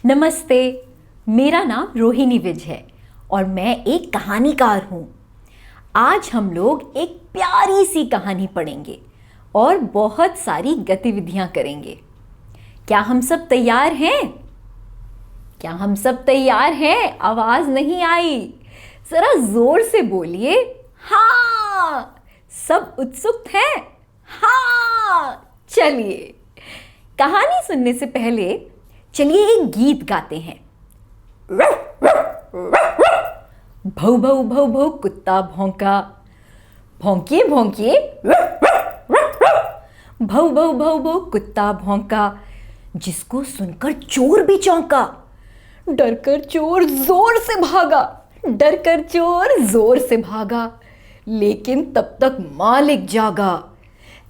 नमस्ते, मेरा नाम रोहिणी विज है और मैं एक कहानीकार हूँ। आज हम लोग एक प्यारी सी कहानी पढ़ेंगे और बहुत सारी गतिविधियाँ करेंगे। क्या हम सब तैयार हैं? क्या हम सब तैयार हैं? आवाज़ नहीं आई, ज़रा ज़ोर से बोलिए। हाँ, सब उत्सुक हैं? हाँ, चलिए कहानी सुनने से पहले चलिए एक गीत गाते हैं। भौ भौ भौ भौ कुत्ता भौंका, भौंकिए भौंकिए। भौ भौ भौ भौ कुत्ता भौंका, जिसको सुनकर चोर भी चौंका। डरकर चोर जोर से भागा, डरकर चोर जोर से भागा, लेकिन तब तक मालिक जागा।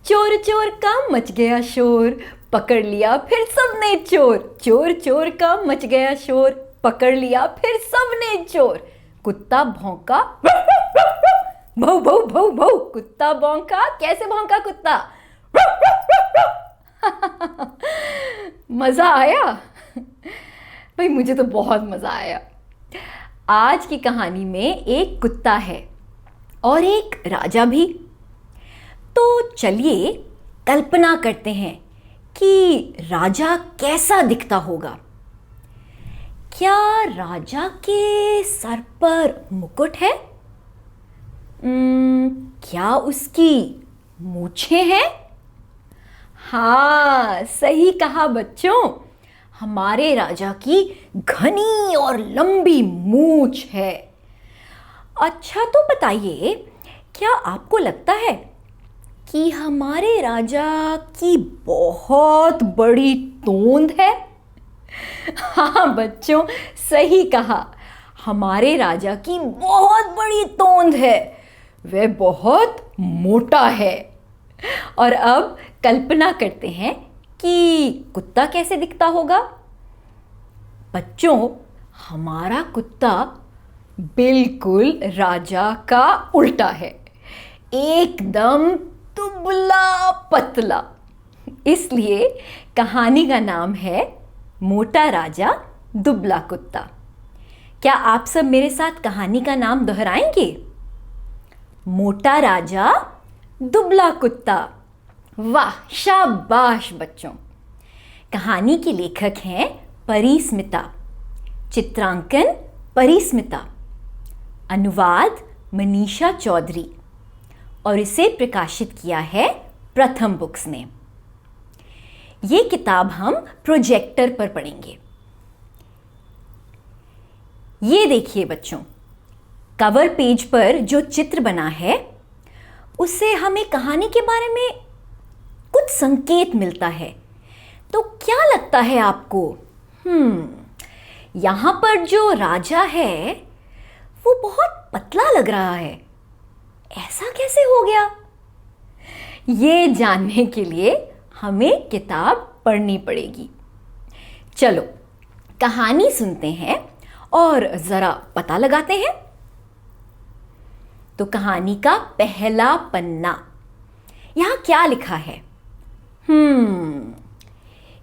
चोर चोर का मच गया शोर, पकड़ लिया फिर सबने चोर। चोर चोर का मच गया शोर, पकड़ लिया फिर सबने चोर। कुत्ता भौंका, भौ भौ भौ भौ कुत्ता भौंका। कैसे भौंका कुत्ता? मजा आया? भाई मुझे तो बहुत मजा आया। आज की कहानी में एक कुत्ता है और एक राजा भी। तो चलिए कल्पना करते हैं कि राजा कैसा दिखता होगा। क्या राजा के सर पर मुकुट है? क्या उसकी मूछें हैं? हाँ, सही कहा बच्चों, हमारे राजा की घनी और लंबी मूछ है। अच्छा तो बताइए, क्या आपको लगता है कि हमारे राजा की बहुत बड़ी तोंद है? हाँ बच्चों, सही कहा, हमारे राजा की बहुत बड़ी तोंद है। वह बहुत मोटा है। और अब कल्पना करते हैं कि कुत्ता कैसे दिखता होगा। बच्चों, हमारा कुत्ता बिल्कुल राजा का उल्टा है, एकदम दुबला पतला। इसलिए कहानी का नाम है मोटा राजा दुबला कुत्ता। क्या आप सब मेरे साथ कहानी का नाम दोहराएंगे? मोटा राजा दुबला कुत्ता। वाह, शाबाश बच्चों। कहानी के लेखक हैं परिस्मिता, चित्रांकन परिस्मिता, अनुवाद मनीषा चौधरी और इसे प्रकाशित किया है प्रथम बुक्स ने। ये किताब हम प्रोजेक्टर पर पढ़ेंगे। ये देखिए बच्चों, कवर पेज पर जो चित्र बना है उससे हमें कहानी के बारे में कुछ संकेत मिलता है। तो क्या लगता है आपको? यहाँ पर जो राजा है वो बहुत पतला लग रहा है, ऐसा कैसे हो गया? ये जानने के लिए हमें किताब पढ़नी पड़ेगी। चलो कहानी सुनते हैं और ज़रा पता लगाते हैं। तो कहानी का पहला पन्ना, यहाँ क्या लिखा है?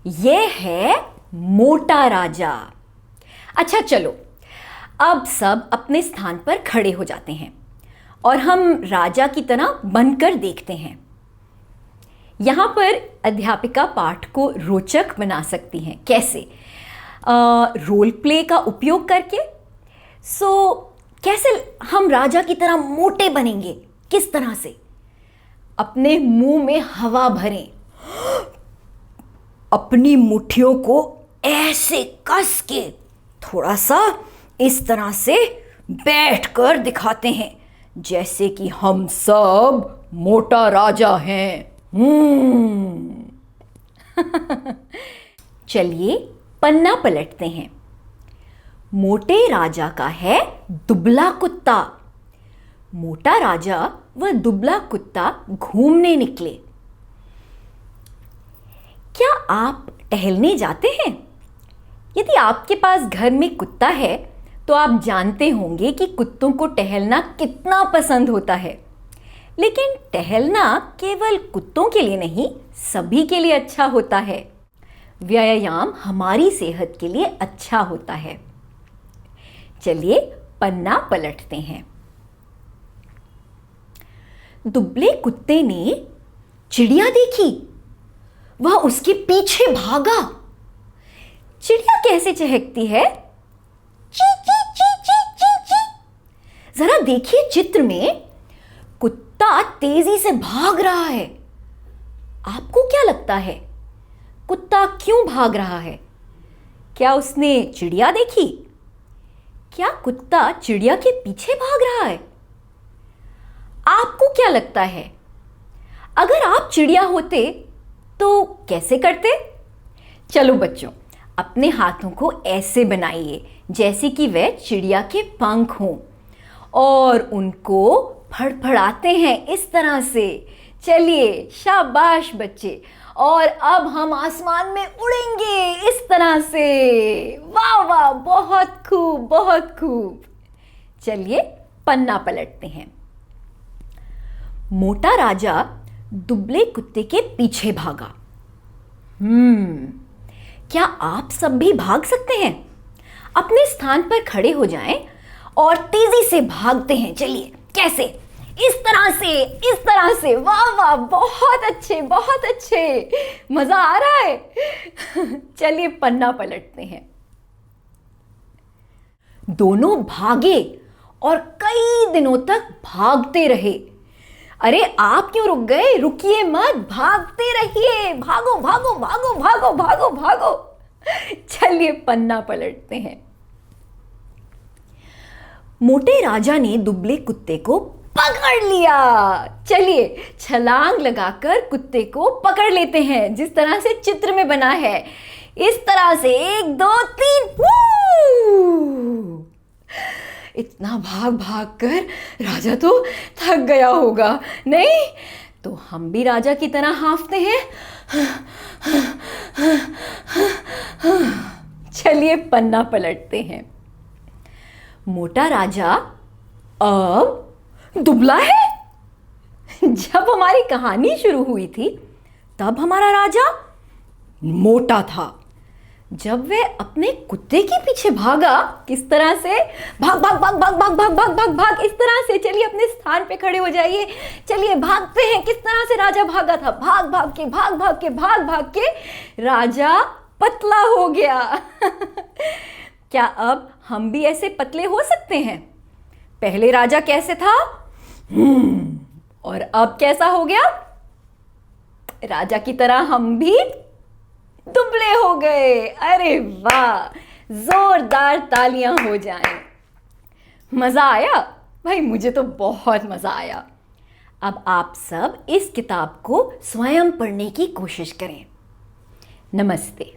ये है मोटा राजा। अच्छा चलो, अब सब अपने स्थान पर खड़े हो जाते हैं और हम राजा की तरह बनकर देखते हैं। यहाँ पर अध्यापिका पाठ को रोचक बना सकती हैं। कैसे? रोल प्ले का उपयोग करके। कैसे हम राजा की तरह मोटे बनेंगे? किस तरह से? अपने मुंह में हवा भरें, अपनी मुट्ठियों को ऐसे कस के थोड़ा सा इस तरह से बैठकर दिखाते हैं जैसे कि हम सब मोटा राजा हैं। चलिए पन्ना पलटते हैं। मोटे राजा का है दुबला कुत्ता। मोटा राजा व दुबला कुत्ता घूमने निकले। क्या आप टहलने जाते हैं? यदि आपके पास घर में कुत्ता है तो आप जानते होंगे कि कुत्तों को टहलना कितना पसंद होता है। लेकिन टहलना केवल कुत्तों के लिए नहीं, सभी के लिए अच्छा होता है। व्यायाम हमारी सेहत के लिए अच्छा होता है। चलिए पन्ना पलटते हैं। दुबले कुत्ते ने चिड़िया देखी, वह उसके पीछे भागा। चिड़िया कैसे चहकती है? ची ची ची ची ची ची। जरा देखिए चित्र में, कुत्ता तेजी से भाग रहा है। आपको क्या लगता है, कुत्ता क्यों भाग रहा है? क्या उसने चिड़िया देखी? क्या कुत्ता चिड़िया के पीछे भाग रहा है? आपको क्या लगता है, अगर आप चिड़िया होते तो कैसे करते? चलो बच्चों, अपने हाथों को ऐसे बनाइए जैसे कि वह चिड़िया के पंख हों और उनको फड़फड़ाते हैं इस तरह से। चलिए, शाबाश बच्चे। और अब हम आसमान में उड़ेंगे इस तरह से। वाह वाह, बहुत खूब, बहुत खूब। चलिए पन्ना पलटते हैं। मोटा राजा दुबले कुत्ते के पीछे भागा। क्या आप सब भी भाग सकते हैं? अपने स्थान पर खड़े हो जाएं और तेजी से भागते हैं। चलिए, कैसे? इस तरह से, इस तरह से। वाह वाह, बहुत अच्छे, बहुत अच्छे। मजा आ रहा है। चलिए पन्ना पलटते हैं। दोनों भागे और कई दिनों तक भागते रहे। अरे आप क्यों रुक गए? रुकिए मत, भागते रहिए। भागो भागो भागो भागो भागो भागो। चलिए पन्ना पलटते हैं। मोटे राजा ने दुबले कुत्ते को पकड़ लिया। चलिए छलांग लगाकर कुत्ते को पकड़ लेते हैं, जिस तरह से चित्र में बना है। इस तरह से 1 2 3। इतना भाग भाग कर राजा तो थक गया होगा, नहीं? तो हम भी राजा की तरह हांफते हैं। चलिए पन्ना पलटते हैं। मोटा राजा अब दुबला है। जब हमारी कहानी शुरू हुई थी तब हमारा राजा मोटा था। जब वह अपने कुत्ते के पीछे भागा, किस तरह से? भाग भाग भाग भाग भाग भाग भाग भाग भाग, इस तरह से। चलिए अपने स्थान पे खड़े हो जाइए। चलिए भागते हैं। किस तरह से राजा भागा था? भाग भाग के, भाग भाग के, भाग भाग के राजा पतला हो गया। क्या अब हम भी ऐसे पतले हो सकते हैं? पहले राजा कैसे था और अब कैसा हो गया? राजा की तरह हम भी दुबले हो गए। अरे वाह, जोरदार तालियां हो जाएं। मजा आया भाई? मुझे तो बहुत मजा आया। अब आप सब इस किताब को स्वयं पढ़ने की कोशिश करें। नमस्ते।